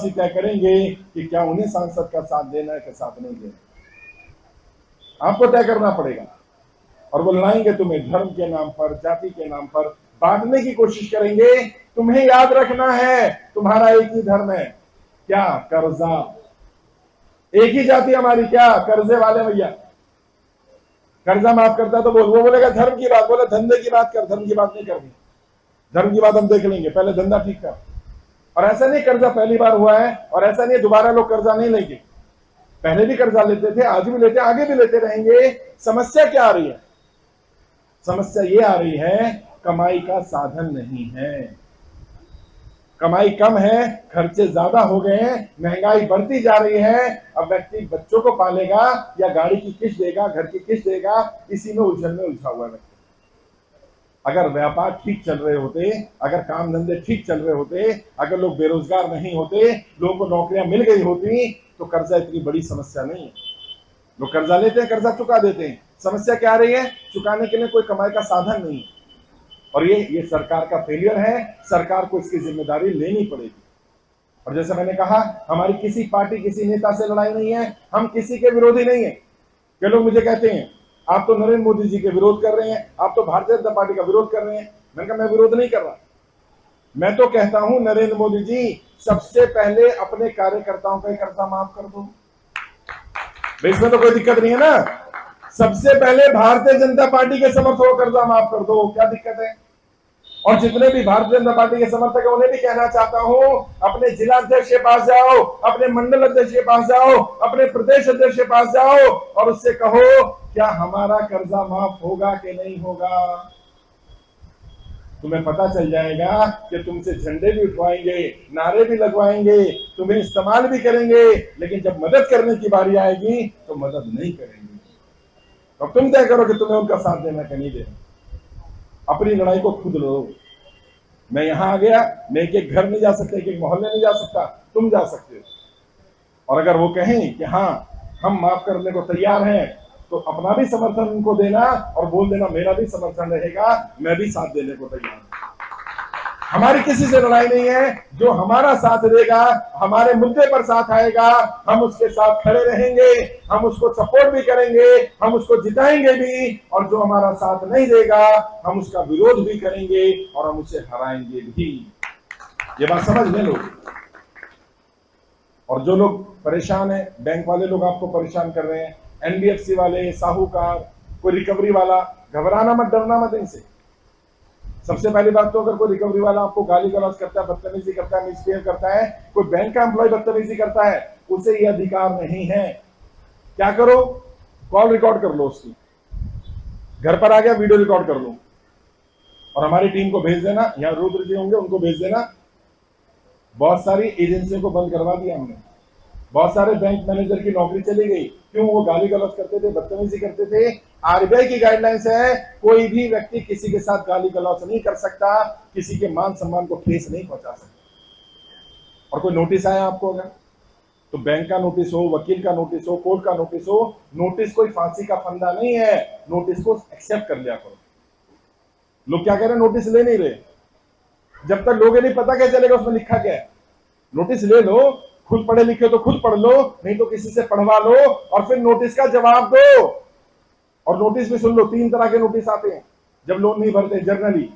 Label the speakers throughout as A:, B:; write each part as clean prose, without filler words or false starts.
A: तय करेंगे कि क्या उन्हें सांसद का साथ देना है कि साथ नहीं देना। आपको तय करना पड़ेगा और वो लड़ाएंगे तुम्हें धर्म के नाम पर, जाति के नाम पर बांटने की कोशिश करेंगे। तुम्हें याद रखना है तुम्हारा एक ही धर्म है। क्या कर्जा, एक ही जाति हमारी, क्या कर्जे वाले भैया। कर्जा माफ करता तो वो बोलेगा धर्म की बात, बोले धंधे की बात कर, धर्म की बात नहीं करनी, धर्म की बात हम देख लेंगे, पहले धंधा ठीक कर। और ऐसा नहीं कर्जा पहली बार हुआ है और ऐसा नहीं दोबारा लोग कर्जा नहीं लेंगे, पहले भी कर्जा लेते थे, आज भी लेते, आगे भी लेते रहेंगे। समस्या क्या आ रही है? समस्या ये आ रही है कमाई का साधन नहीं है, कमाई कम है, खर्चे ज्यादा हो गए हैं, महंगाई बढ़ती जा रही है। अब व्यक्ति बच्चों को पालेगा या गाड़ी की किस्त देगा, घर की किस्त देगा, इसी में उलझन में उलझा हुआ है व्यक्ति। अगर व्यापार ठीक चल रहे होते, अगर काम धंधे ठीक चल रहे होते, अगर लोग बेरोजगार नहीं होते, लोगों को नौकरियां मिल गई होती तो कर्जा इतनी बड़ी समस्या नहीं है। लोग कर्जा लेते हैं, कर्जा चुका देते हैं। समस्या क्या आ रही है? चुकाने के लिए कोई कमाई का साधन नहीं है। और ये सरकार का फेलियर है, सरकार को इसकी जिम्मेदारी लेनी पड़ेगी। और जैसे मैंने कहा, हमारी किसी पार्टी, किसी नेता से लड़ाई नहीं है, हम किसी के विरोधी नहीं है। कई लोग मुझे कहते हैं आप तो नरेंद्र मोदी जी के विरोध कर रहे हैं, आप तो भारतीय जनता पार्टी का विरोध कर रहे हैं। मैंने कहा मैं विरोध नहीं कर रहा, मैं तो कहता हूं नरेंद्र मोदी जी सबसे पहले अपने कार्यकर्ताओं का कर्जा माफ कर दो, इसमें तो कोई दिक्कत नहीं है ना। सबसे पहले भारतीय जनता पार्टी के समर्थकों का कर्जा माफ कर दो, क्या दिक्कत है? और जितने भी भारतीय जनता पार्टी के समर्थक है उन्हें भी कहना चाहता हूं, अपने जिला अध्यक्ष के पास जाओ, अपने मंडल अध्यक्ष के पास जाओ, अपने प्रदेश अध्यक्ष के पास जाओ और उससे कहो क्या हमारा कर्जा माफ होगा कि नहीं होगा। तुम्हें पता चल जाएगा कि तुमसे झंडे भी उठवाएंगे, नारे भी लगवाएंगे, तुम्हें इस्तेमाल भी करेंगे, लेकिन जब मदद करने की बारी आएगी तो मदद नहीं करेंगे। तो तुम तय करो कि तुम्हें उनका साथ देना कि नहीं देना। अपनी लड़ाई को खुद लड़ो। मैं यहां आ गया, मैं एक एक घर नहीं जा सकता, एक एक मोहल्ले नहीं जा सकता, तुम जा सकते हो। और अगर वो कहें कि हाँ हम माफ करने को तैयार हैं, तो अपना भी समर्थन उनको देना और बोल देना मेरा भी समर्थन रहेगा, मैं भी साथ देने को तैयार हूं। हमारी किसी से लड़ाई नहीं है, जो हमारा साथ देगा, हमारे मुद्दे पर साथ आएगा, हम उसके साथ खड़े रहेंगे, हम उसको सपोर्ट भी करेंगे, हम उसको जिताएंगे भी। और जो हमारा साथ नहीं देगा हम उसका विरोध भी करेंगे और हम उसे हराएंगे भी। ये बात समझ ले लोग। और जो लोग परेशान है, बैंक वाले लोग आपको परेशान कर रहे हैं, एनबीएफसी वाले, साहूकार, कोई रिकवरी वाला, घबराना मत, डरना मत इनसे। सबसे पहली बात तो अगर कोई रिकवरी वाला आपको गाली गलौज करता है, बदतमीजी करता है, मिसबिहेव करता है, कोई बैंक का एम्प्लॉय बदतमीजी करता है, उसे ये अधिकार नहीं है। क्या करो? कॉल रिकॉर्ड कर लो उसकी, घर पर आ गया वीडियो रिकॉर्ड कर लो और हमारी टीम को भेज देना, यहाँ रुद्र जी होंगे उनको भेज देना। बहुत सारी एजेंसियों को बंद करवा दिया हमने, बहुत सारे बैंक मैनेजर की नौकरी चली गई। क्यों? वो गाली गलौज करते थे, बदतमीजी करते थे। आरबीआई की गाइडलाइंस है कोई भी व्यक्ति किसी के साथ गाली गलौज नहीं कर सकता, किसी के मान सम्मान को ठेस नहीं पहुंचा सकता। और कोई नोटिस आया आपको अगर, तो बैंक का नोटिस हो, वकील का नोटिस हो, कोर्ट का नोटिस हो, नोटिस कोई फांसी का फंदा नहीं है, नोटिस को एक्सेप्ट कर लिया करो। लोग क्या कह रहे हैं? नोटिस ले नहीं रहे। जब तक लोगों नहीं पता क्या चलेगा उसमें लिखा क्या है। नोटिस ले लो, खुद पढ़े लिखे तो खुद पढ़ लो, नहीं तो किसी से पढ़वा लो और फिर नोटिस का जवाब दो। और नोटिस भी सुन लो, 3 तरह के नोटिस आते हैं जब लोन नहीं भरते। जनरली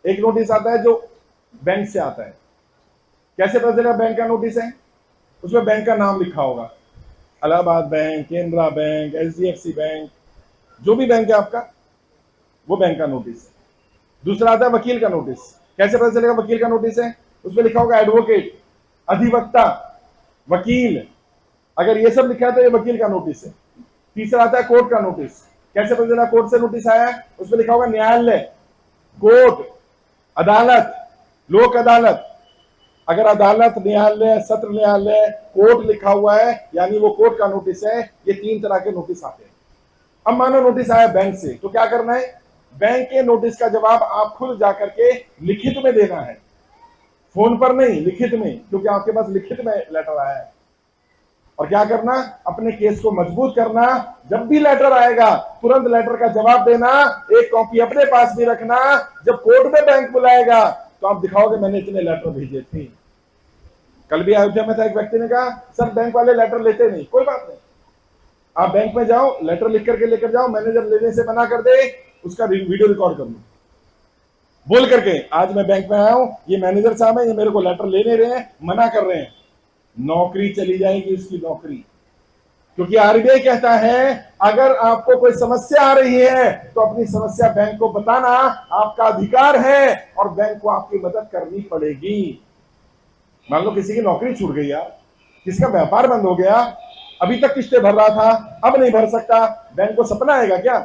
A: एक नोटिस आता है जो बैंक से आता है। कैसे पता चलेगा बैंक का नोटिस है? उसमें बैंक का नाम लिखा होगा, Allahabad bank, Canara bank, HDFC bank, जो भी बैंक है आपका, वो बैंक का नोटिस है। दूसरा आता है वकील का नोटिस। कैसे पता चलेगा वकील का नोटिस है? उसमें लिखा होगा एडवोकेट, अधिवक्ता, वकील। अगर ये सब लिखा है तो ये वकील का नोटिस है। तीसरा आता है कोर्ट का नोटिस। कैसे पता चला कोर्ट से नोटिस आया है? उसमें लिखा होगा न्यायालय, कोर्ट, अदालत, लोक अदालत। अगर अदालत, न्यायालय, सत्र न्यायालय, कोर्ट लिखा हुआ है यानी वो कोर्ट का नोटिस है। ये 3 तरह के नोटिस आते हैं। अब मानो नोटिस आया बैंक से, तो क्या करना है? बैंक के नोटिस का जवाब आप खुद जाकर के लिखित में देना है, फोन पर नहीं, लिखित में, क्योंकि आपके पास लिखित में लेटर आया है। और क्या करना? अपने केस को मजबूत करना। जब भी लेटर आएगा तुरंत लेटर का जवाब देना, एक कॉपी अपने पास भी रखना। जब कोर्ट में बैंक बुलाएगा तो आप दिखाओगे मैंने इतने लेटर भेजे थे। कल भी अयोध्या में था, एक व्यक्ति ने कहा सर बैंक वाले लेटर लेते नहीं। कोई बात नहीं, आप बैंक में जाओ, लेटर लिख करके लेकर जाओ, मैनेजर लेने से मना कर दे, उसका वीडियो रिकॉर्ड कर लो, बोल करके आज मैं बैंक में आया हूं, ये मैनेजर साहब है, ये मेरे को लेटर ले नहीं रहे हैं, मना कर रहे हैं, नौकरी चली जाएगी उसकी नौकरी। क्योंकि आरबीआई कहता है अगर आपको कोई समस्या आ रही है तो अपनी समस्या बैंक को बताना आपका अधिकार है और बैंक को आपकी मदद करनी पड़ेगी। मान लो किसी की नौकरी छूट गई यार, किसी का व्यापार बंद हो गया, अभी तक किस्तें भर रहा था, अब नहीं भर सकता, बैंक को सपना आएगा क्या?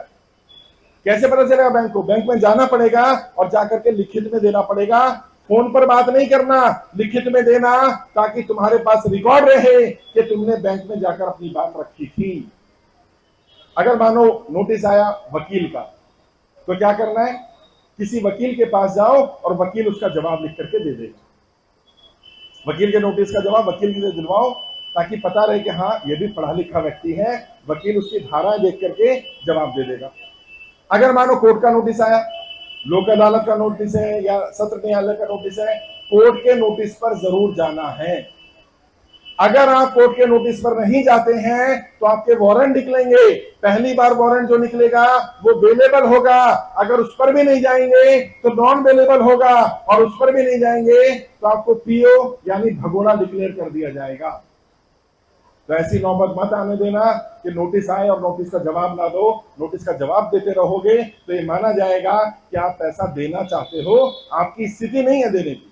A: कैसे पता चलेगा बैंक को? बैंक में जाना पड़ेगा और जाकर के लिखित में देना पड़ेगा। फोन पर बात नहीं करना, लिखित में देना, ताकि तुम्हारे पास रिकॉर्ड रहे कि तुमने बैंक में जाकर अपनी बात रखी थी। अगर मानो नोटिस आया वकील का, तो क्या करना है? किसी वकील के पास जाओ और वकील उसका जवाब लिख करके दे देगा। वकील के नोटिस का जवाब वकील से दिलवाओ, ताकि पता रहे कि हाँ ये भी पढ़ा लिखा व्यक्ति है, वकील उसकी धाराएं देख करके जवाब दे देगा। अगर मानो कोर्ट का नोटिस आया, लोक अदालत का नोटिस है या सत्र न्यायालय का नोटिस है, कोर्ट के नोटिस पर जरूर जाना है। अगर आप कोर्ट के नोटिस पर नहीं जाते हैं तो आपके वारंट निकलेंगे। पहली बार वारंट जो निकलेगा वो बेलेबल होगा, अगर उस पर भी नहीं जाएंगे तो नॉन बेलेबल होगा, और उस पर भी नहीं जाएंगे तो आपको पीओ यानी भगोड़ा डिक्लेयर कर दिया जाएगा। तो ऐसी नौबत मत आने देना कि नोटिस आए और नोटिस का जवाब ना दो। नोटिस का जवाब देते रहोगे तो ये माना जाएगा कि आप पैसा देना चाहते हो, आपकी स्थिति नहीं है देने की।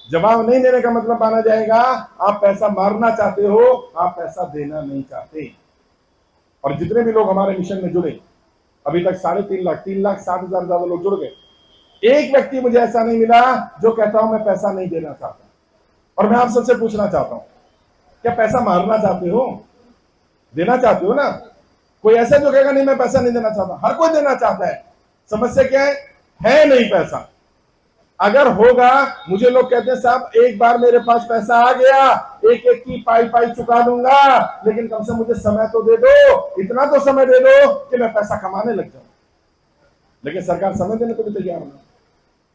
A: जवाब नहीं देने का मतलब माना जाएगा आप पैसा मारना चाहते हो, आप पैसा देना नहीं चाहते। और जितने भी लोग हमारे मिशन में जुड़े, अभी तक 3.5 लाख 3,60,000 ज्यादा लोग जुड़ गए, एक व्यक्ति मुझे ऐसा नहीं मिला जो कहता हूं मैं पैसा नहीं देना चाहता। और मैं आप सबसे पूछना चाहता हूं, क्या पैसा मारना चाहते हो? देना चाहते हो ना? कोई ऐसा जो कहेगा नहीं मैं पैसा नहीं देना चाहता? हर कोई देना चाहता है। समस्या क्या है नहीं पैसा। अगर होगा, मुझे लोग कहते हैं साहब एक बार मेरे पास पैसा आ गया, एक एक की पाई पाई चुका दूंगा, लेकिन कम से मुझे समय तो दे दो, इतना तो समय दे दो कि मैं पैसा कमाने लग जाऊं। लेकिन सरकार समय देने को भी तैयार नहीं।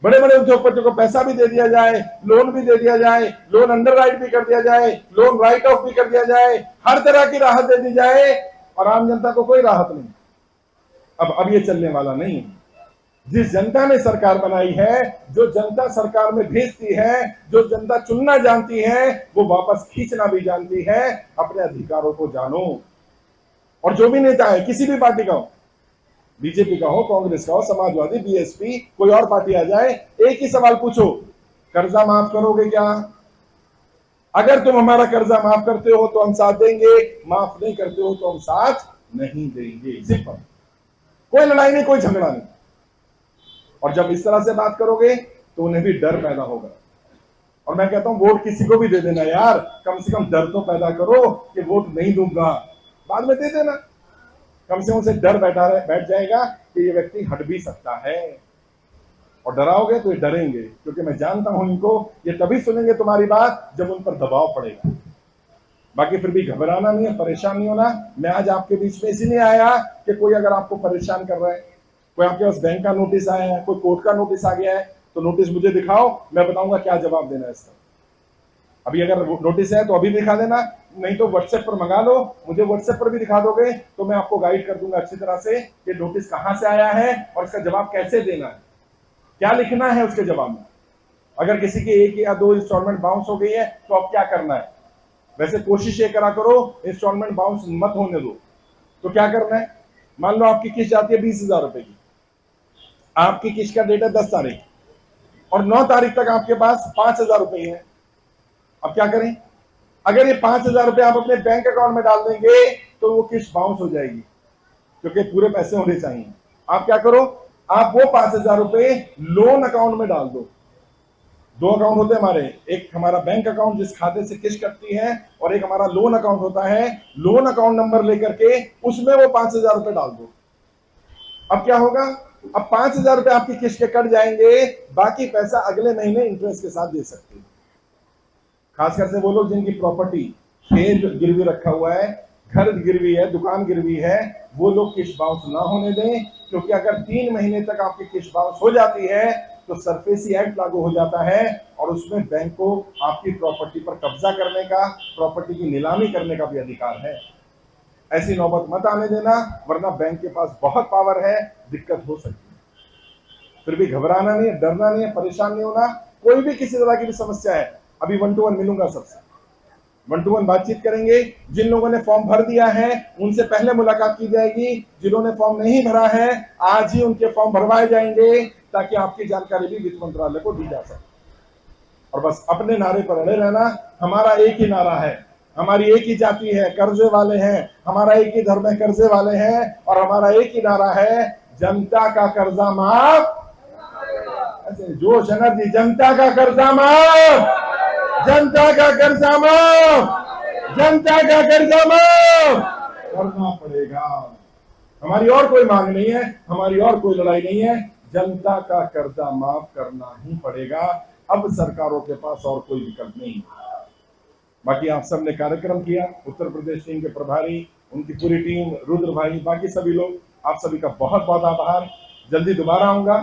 A: बड़े बड़े उद्योगपतियों को पैसा भी दे दिया जाए, लोन भी दे दिया जाए, लोन अंडर राइट भी कर दिया जाए, लोन राइट ऑफ भी कर दिया जाए, हर तरह की राहत दे दी जाए, और आम जनता को कोई राहत नहीं। अब ये चलने वाला नहीं। जिस जनता ने सरकार बनाई है, जो जनता सरकार में भेजती है, जो जनता चुनना जानती है, वो वापस खींचना भी जानती है। अपने अधिकारों को जानो। और जो भी नेता है, किसी भी पार्टी का हो, बीजेपी का हो, कांग्रेस का हो, समाजवादी, बीएसपी, कोई और पार्टी आ जाए, एक ही सवाल पूछो, कर्जा माफ करोगे क्या? अगर तुम हमारा कर्जा माफ करते हो तो हम साथ देंगे, माफ नहीं करते हो तो हम साथ नहीं देंगे। सिंपल, कोई लड़ाई नहीं, कोई झगड़ा नहीं। और जब इस तरह से बात करोगे तो उन्हें भी डर पैदा होगा। और मैं कहता हूं वोट किसी को भी दे देना यार, कम से कम डर तो पैदा करो कि वोट नहीं दूंगा, बाद में दे देना। कम से कम उसे डर बैठ जाएगा कि ये व्यक्ति हट भी सकता है। और डराओगे तो ये डरेंगे, क्योंकि मैं जानता हूं इनको, ये तभी सुनेंगे तुम्हारी बात जब उन पर दबाव पड़ेगा। बाकी फिर भी घबराना नहीं है, परेशान नहीं होना। मैं आज आपके बीच में इसीलिए आया कि कोई अगर आपको परेशान कर रहा है, कोई आपके पास बैंक का नोटिस आया है, कोई कोर्ट का नोटिस आ गया है, तो नोटिस मुझे दिखाओ, मैं बताऊंगा क्या जवाब देना है इसका। अभी अगर नोटिस है तो अभी दिखा देना, नहीं तो व्हाट्सएप पर मंगा लो, मुझे व्हाट्सएप पर भी दिखा दोगे तो मैं आपको गाइड कर दूंगा अच्छी तरह से कि नोटिस कहां से आया है और इसका जवाब कैसे देना है, क्या लिखना है उसके जवाब में। अगर किसी की 1 या 2 इंस्टॉलमेंट बाउंस हो गई है तो अब क्या करना है। वैसे कोशिश ये करा करो इंस्टॉलमेंट बाउंस मत होने दो। तो क्या करना है, मान लो आपकी किस्त जाती है 20,000 रुपए की, आपकी किस्त का डेट है 10 तारीख और 9 तारीख तक आपके पास 5,000 रुपए है। अब क्या करें? अगर ये 5,000 रुपए आप अपने बैंक अकाउंट में डाल देंगे तो वो किस्त बाउंस हो जाएगी, क्योंकि पूरे पैसे होने चाहिए। आप क्या करो, आप वो 5,000 रुपए लोन अकाउंट में डाल दो। 2 अकाउंट होते हैं हमारे, एक हमारा बैंक अकाउंट जिस खाते से किस्त कटती है, और एक हमारा लोन अकाउंट होता है। लोन अकाउंट नंबर लेकर के उसमें वो 5,000 रुपए डाल दो। अब क्या होगा, अब 5,000 रुपए आपकी किस्त के कट जाएंगे, बाकी पैसा अगले महीने इंटरेस्ट के साथ दे सकते हैं। खासकर से वो लोग जिनकी प्रॉपर्टी, खेत गिरवी रखा हुआ है, घर गिरवी है, दुकान गिरवी है, वो लोग किस्त बाउंस ना होने दें, क्योंकि अगर 3 महीने तक आपकी किस्त बाउंस हो जाती है तो सरफेसी एक्ट लागू हो जाता है और उसमें बैंक को आपकी प्रॉपर्टी पर कब्जा करने का, प्रॉपर्टी की नीलामी करने का भी अधिकार है। ऐसी नौबत मत आने देना, वरना बैंक के पास बहुत पावर है, दिक्कत हो सकती है। फिर भी घबराना नहीं है, डरना नहीं है, परेशान नहीं होना। कोई भी किसी तरह की भी समस्या है, अभी 1 to 1 मिलूंगा सबसे, 1 to 1 बातचीत करेंगे। जिन लोगों ने फॉर्म भर दिया है उनसे पहले मुलाकात की जाएगी, जिन्होंने फॉर्म नहीं भरा है आज ही उनके फॉर्म भरवाए जाएंगे, ताकि आपकी जानकारी भी वित्त मंत्रालय को दी जा सके। और बस अपने नारे पर अड़े रहना। हमारा एक ही नारा है, हमारी एक ही जाति है, कर्जे वाले हैं, हमारा एक ही धर्म है, कर्जे वाले हैं, और हमारा एक ही नारा है, जनता का कर्जा माफ। ऐसे जोश है ना जी, जनता का कर्जा माफ, जनता का कर्जा माफ, जनता का कर्जा माफ करना पड़ेगा। हमारी और कोई मांग नहीं है, हमारी और कोई लड़ाई नहीं है, जनता का कर्जा माफ करना ही पड़ेगा। अब सरकारों के पास और कोई विकल्प नहीं। बाकी आप सबने कार्यक्रम किया, उत्तर प्रदेश टीम के प्रभारी, उनकी पूरी टीम, रुद्र भाई, बाकी सभी लोग, आप सभी का बहुत बहुत आभार। जल्दी दोबारा आऊंगा,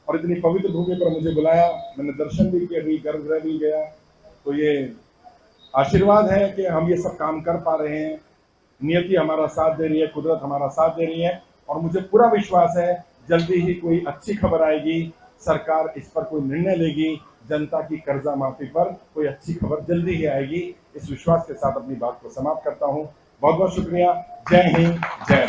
A: और इतनी पवित्र भूमि पर मुझे बुलाया, मैंने दर्शन भी किया, गर्भगृह भी गया, तो ये आशीर्वाद है कि हम ये सब काम कर पा रहे हैं। नियति हमारा साथ दे रही है, कुदरत हमारा साथ दे रही है, और मुझे पूरा विश्वास है जल्दी ही कोई अच्छी खबर आएगी, सरकार इस पर कोई निर्णय लेगी, जनता की कर्जा माफी पर कोई अच्छी खबर जल्दी ही आएगी। इस विश्वास के साथ अपनी बात को समाप्त करता हूं। बहुत बहुत शुक्रिया। जय हिंद, जय